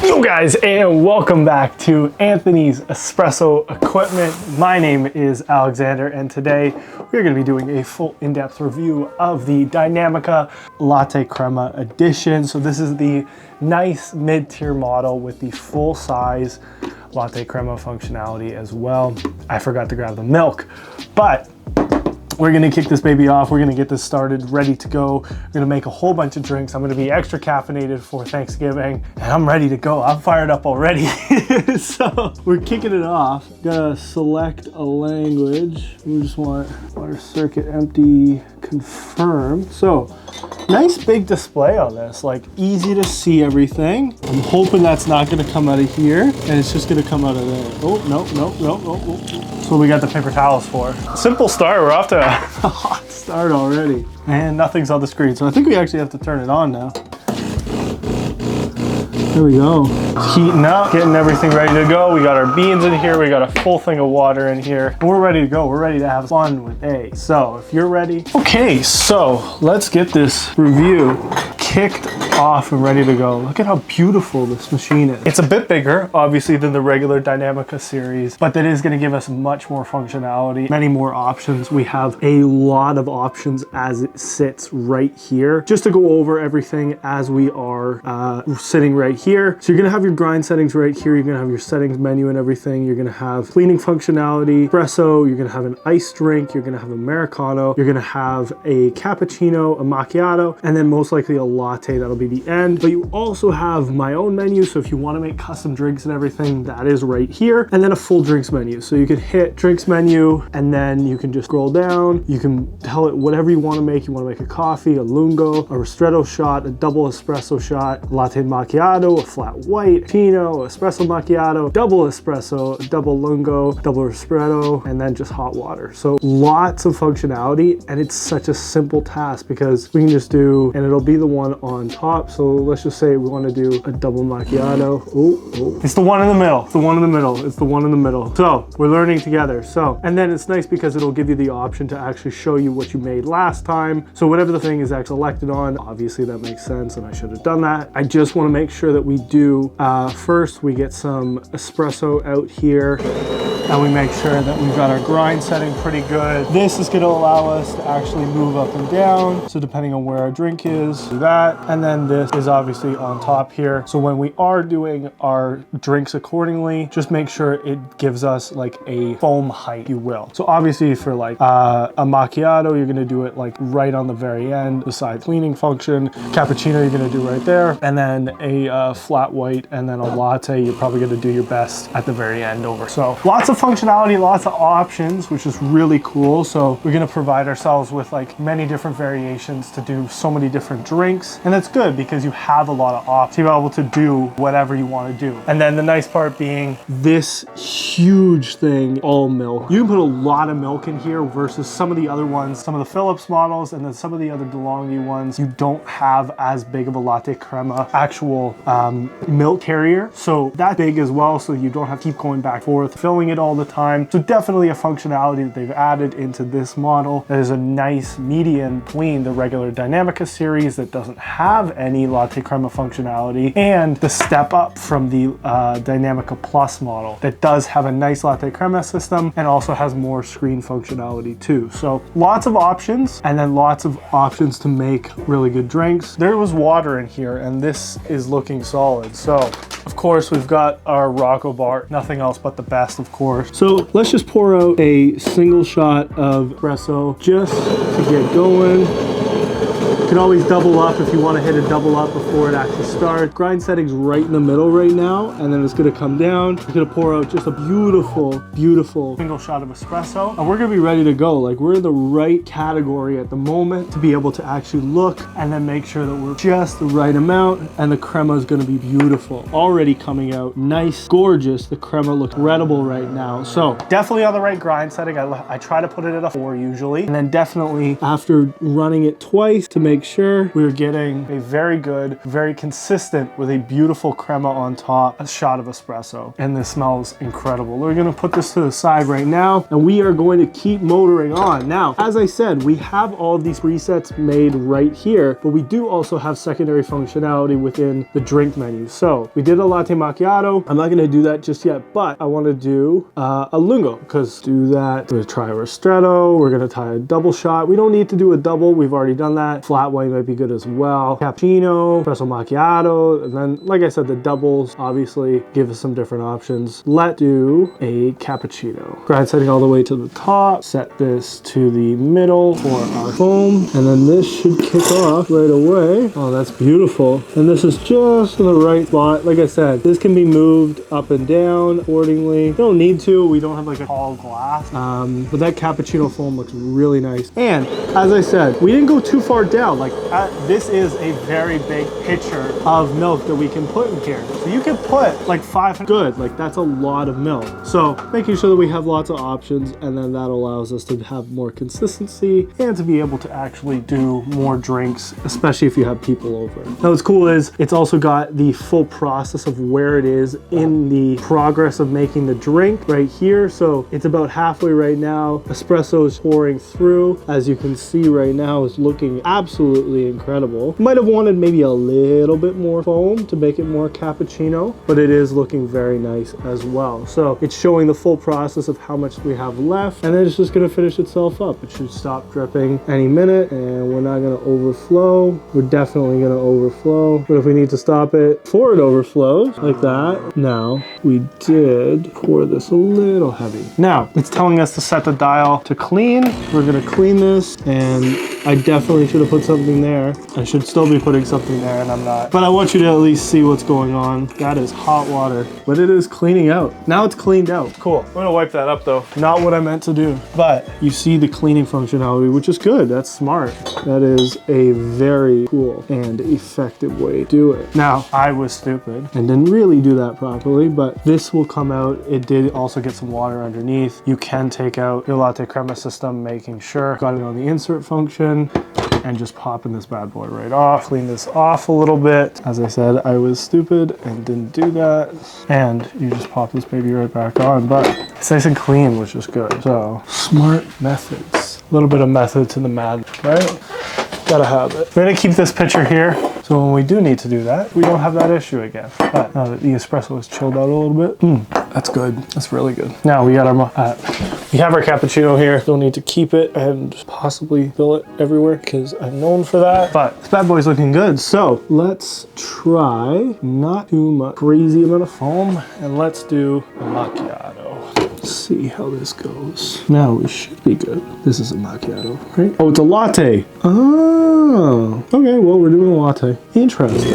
Yo guys, and welcome back to Anthony's Espresso Equipment. My name is Alexander, and today we're going to be doing a full in-depth review of the Dinamica Lattecrema edition. So this is the nice mid-tier model with the full-size Lattecrema functionality as well. I forgot to grab the milk, but we're gonna kick this baby off. We're gonna get this started, ready to go. We're gonna make a whole bunch of drinks. I'm gonna be extra caffeinated for Thanksgiving, and I'm ready to go. I'm fired up already. So we're kicking it off. Gotta select a language. We just want water circuit empty, confirm. So nice big display on this, like easy to see everything. I'm hoping that's not gonna come out of here, and it's just gonna come out of there. Oh, no. That's what we got the paper towels for. Simple start, we're off to a hot start already. And nothing's on the screen, so I think we actually have to turn it on now. There we go. It's heating up, getting everything ready to go. We got our beans in here, we got a full thing of water in here. And we're ready to go, we're ready to have fun with A. So if you're ready. Okay, so let's get this review kicked off and ready to go. Look at how beautiful this machine is. It's a bit bigger, obviously, than the regular Dinamica series, but that is going to give us much more functionality, many more options. We have a lot of options as it sits right here. Just to go over everything as we are sitting right here. So you're going to have your grind settings right here. You're going to have your settings menu and everything. You're going to have cleaning functionality, espresso. You're going to have an iced drink. You're going to have Americano. You're going to have a cappuccino, a macchiato, and then most likely a latte. That'll be the end. But you also have my own menu, so if you want to make custom drinks and everything, that is right here. And then a full drinks menu, so you can hit drinks menu and then you can just scroll down. You can tell it whatever you want to make. You want to make a coffee, a lungo, a ristretto shot, a double espresso shot, a latte macchiato, a flat white, pino, espresso macchiato, double espresso, double lungo, double ristretto, and then just hot water. So lots of functionality, and it's such a simple task because we can just do, and it'll be the one on top. So let's just say we want to do a double macchiato. Oh. It's the one in the middle. It's the one in the middle. It's the one in the middle. So we're learning together. So, and then it's nice because it'll give you the option to actually show you what you made last time. So whatever the thing is actually selected on, obviously that makes sense, and I should have done that. I just want to make sure that we do, first we get some espresso out here, and we make sure that we've got our grind setting pretty good. This is going to allow us to actually move up and down. So depending on where our drink is, do that. And then this is obviously on top here. So when we are doing our drinks accordingly, just make sure it gives us like a foam height, if you will. So obviously for like a macchiato, you're going to do it like right on the very end, beside cleaning function. Cappuccino, you're going to do right there. And then a flat white, and then a latte, you're probably going to do your best at the very end over. So lots of functionality, lots of options, which is really cool. So we're going to provide ourselves with like many different variations to do so many different drinks, and that's good because you have a lot of options to be able to do whatever you want to do. And then the nice part being this huge thing, all milk. You can put a lot of milk in here versus some of the other ones, some of the Philips models, and then some of the other DeLonghi ones, you don't have as big of a Lattecrema actual milk carrier. So that's big as well, so you don't have to keep going back and forth, filling it all the time. So definitely a functionality that they've added into this model that is a nice median between the regular Dinamica series that doesn't have any Lattecrema functionality and the step up from the Dinamica Plus model that does have a nice Lattecrema system and also has more screen functionality too. So lots of options, and then lots of options to make really good drinks. There was water in here, and this is looking solid. So of course we've got our Rocco bar, nothing else but the best, of course. So let's just pour out a single shot of espresso just to get going. You can always double up if you want to hit a double up before it actually starts. Grind setting's right in the middle right now, and then it's going to come down. It's going to pour out just a beautiful, beautiful single shot of espresso, and we're going to be ready to go. Like, we're in the right category at the moment to be able to actually look and then make sure that we're just the right amount, and the crema is going to be beautiful. Already coming out nice, gorgeous. The crema looks incredible right now. So definitely on the right grind setting. I try to put it at a 4 usually, and then definitely after running it twice to make make sure we're getting a very good, very consistent with a beautiful crema on top, a shot of espresso. And this smells incredible. We're gonna put this to the side right now, and we are going to keep motoring on. Now, as I said, we have all of these presets made right here, but we do also have secondary functionality within the drink menu. So we did a latte macchiato. I'm not gonna do that just yet, but I wanna do a lungo, because do that. We're gonna try a ristretto. We're gonna try a double shot. We don't need to do a double. We've already done that. Flat white might be good as well. Cappuccino, espresso macchiato, and then, like I said, the doubles obviously give us some different options. Let's do a cappuccino. Grind setting all the way to the top. Set this to the middle for our foam, and then this should kick off right away. Oh, that's beautiful. And this is just in the right spot. Like I said, this can be moved up and down accordingly. You don't need to. We don't have like a tall glass, but that cappuccino foam looks really nice. And as I said, we didn't go too far down. Like this is a very big pitcher of milk that we can put in here. So you can put like 500. Good, like that's a lot of milk. So making sure that we have lots of options, and then that allows us to have more consistency and to be able to actually do more drinks, especially if you have people over. Now what's cool is it's also got the full process of where it is in the progress of making the drink right here. So it's about halfway right now. Espresso is pouring through. As you can see right now, it's looking absolutely incredible. Might have wanted maybe a little bit more foam to make it more cappuccino, but it is looking very nice as well. So it's showing the full process of how much we have left, and then it's just gonna finish itself up. It should stop dripping any minute, and we're not gonna overflow. We're definitely gonna overflow, but if we need to stop it before it overflows, like that. Now, we did pour this a little heavy. Now, it's telling us to set the dial to clean. We're gonna clean this, and I definitely should have put something there. I should still be putting something there, and I'm not. But I want you to at least see what's going on. That is hot water, but it is cleaning out. Now it's cleaned out. Cool. I'm gonna wipe that up though. Not what I meant to do, but you see the cleaning functionality, which is good. That's smart. That is a very cool and effective way to do it. Now, I was stupid and didn't really do that properly, but this will come out. It did also get some water underneath. You can take out your Lattecrema system, making sure. Got it on the insert function, and just popping this bad boy right off. Clean this off a little bit. As I said, I was stupid and didn't do that. And you just pop this baby right back on, but it's nice and clean, which is good. So, smart methods. A little bit of method to the madness, right? Gotta have it. We're gonna keep this pitcher here, so when we do need to do that, we don't have that issue again. But now that the espresso has chilled out a little bit, that's good. That's really good. Now we got our, we have our cappuccino here. Don't need to keep it and possibly fill it everywhere because I'm known for that. But this bad boy's looking good. So let's try not too much crazy amount of foam, and let's do a macchiato. See how this goes. Now we should be good. This is a macchiato, right? Oh, it's a latte. Oh, okay. Well, we're doing a latte. Interesting.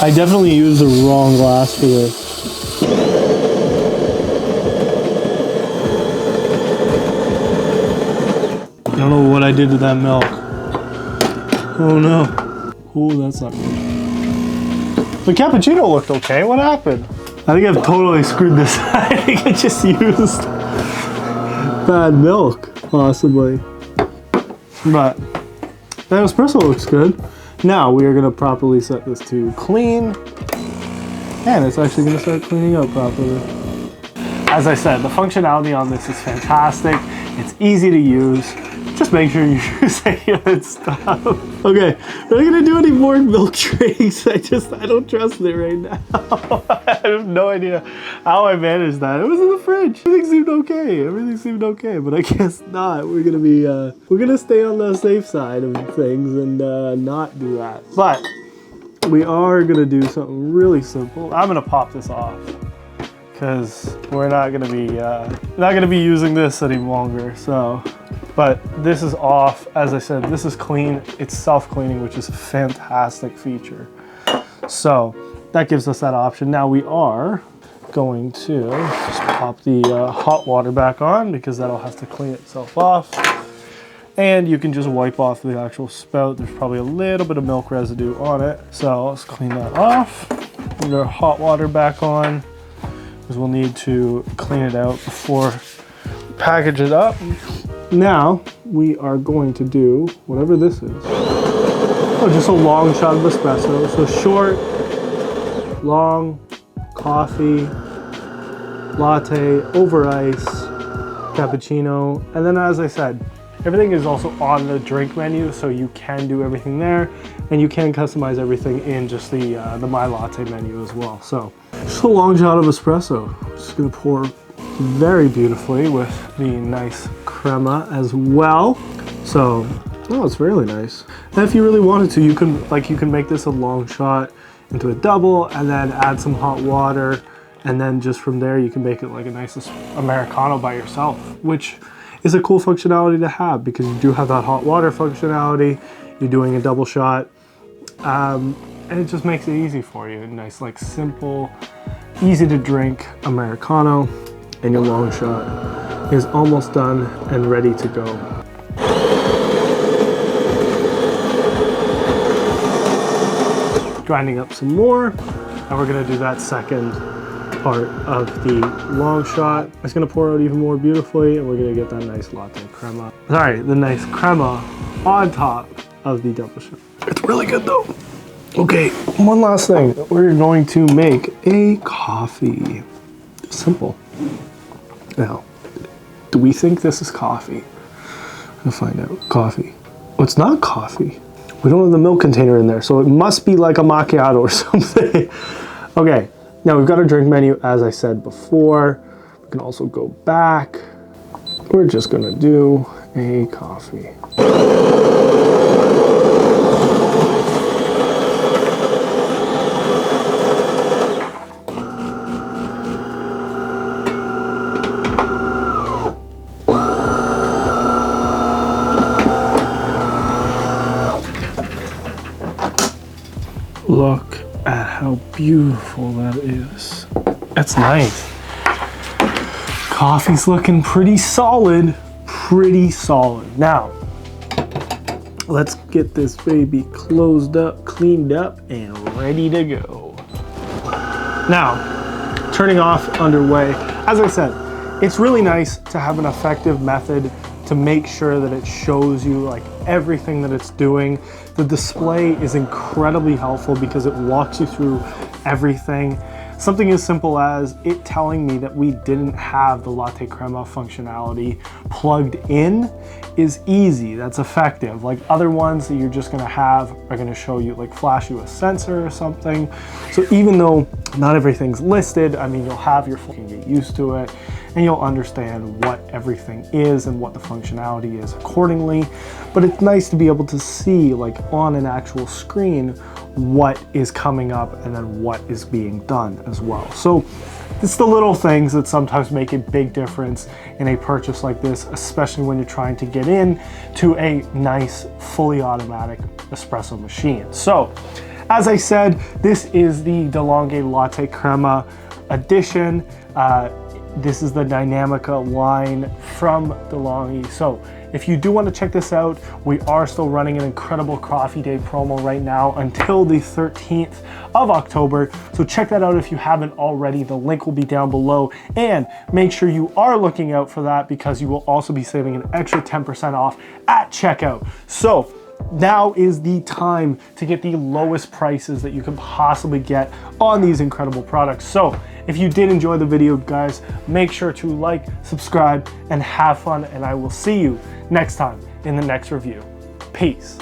I definitely used the wrong glass for this. I don't know what I did to that milk. Oh no. Oh, that's not good. The cappuccino looked okay. What happened? I think I've totally screwed this. I think I just used bad milk, possibly. But that espresso looks good. Now we are going to properly set this to clean, and it's actually going to start cleaning up properly. As I said, the functionality on this is fantastic. It's easy to use. Just make sure you use good stuff. Okay, we're not gonna do any more milk drinks. I don't trust it right now. I have no idea how I managed that. It was in the fridge. Everything seemed okay. Everything seemed okay, but I guess not. We're gonna be, we're gonna stay on the safe side of things and not do that. But we are gonna do something really simple. I'm gonna pop this off because we're not gonna be using this any longer. So. But this is off. As I said, this is clean. It's self-cleaning, which is a fantastic feature. So that gives us that option. Now we are going to just pop the hot water back on because that'll have to clean itself off. And you can just wipe off the actual spout. There's probably a little bit of milk residue on it. So let's clean that off. Put our hot water back on because we'll need to clean it out before we package it up. Now, we are going to do whatever this is. Oh, just a long shot of espresso. So short, long, coffee, latte, over ice, cappuccino. And then as I said, everything is also on the drink menu, so you can do everything there, and you can customize everything in just the My Latte menu as well. So just a long shot of espresso. Just gonna pour very beautifully with the nice crema as well. So, oh, it's really nice. And if you really wanted to, you can make this a long shot into a double, and then add some hot water, and then just from there you can make it like a nice Americano by yourself, which is a cool functionality to have because you do have that hot water functionality. You're doing a double shot, and it just makes it easy for you. A nice, like, simple, easy to drink Americano, and your long shot is almost done and ready to go. Grinding up some more, and we're gonna do that second part of the long shot. It's gonna pour out even more beautifully, and we're gonna get that nice latte crema. Sorry, the nice crema on top of the double shot. It's really good though. Okay, one last thing. We're going to make a coffee. Simple. Now, do we think this is coffee? We'll find out. Coffee. Oh, it's not coffee. We don't have the milk container in there, so it must be like a macchiato or something. Okay. Now we've got our drink menu, as I said before. We can also go back. We're just gonna do a coffee. Look at how beautiful that is. That's nice. Coffee's looking pretty solid. Now, let's get this baby closed up, cleaned up, and ready to go. Now, turning off underway. As I said, it's really nice to have an effective method to make sure that it shows you like everything that it's doing. The display is incredibly helpful because it walks you through everything. Something as simple as it telling me that we didn't have the Lattecrema functionality plugged in is easy. That's effective. Like other ones that you're just gonna have are gonna show you, like flash you a sensor or something. So even though not everything's listed, I mean, you'll have your phone, get used to it, and you'll understand what everything is and what the functionality is accordingly. But it's nice to be able to see, like on an actual screen, what is coming up and then what is being done as well. So it's the little things that sometimes make a big difference in a purchase like this, especially when you're trying to get in to a nice, fully automatic espresso machine. So, as I said, this is the DeLonghi Lattecrema edition. This is the Dinamica line from DeLonghi. So if you do want to check this out, we are still running an incredible Coffee Day promo right now until the 13th of October. So check that out if you haven't already. The link will be down below, and make sure you are looking out for that because you will also be saving an extra 10% off at checkout. So now is the time to get the lowest prices that you can possibly get on these incredible products. So if you did enjoy the video, guys, make sure to like, subscribe, and have fun, and I will see you next time in the next review. Peace.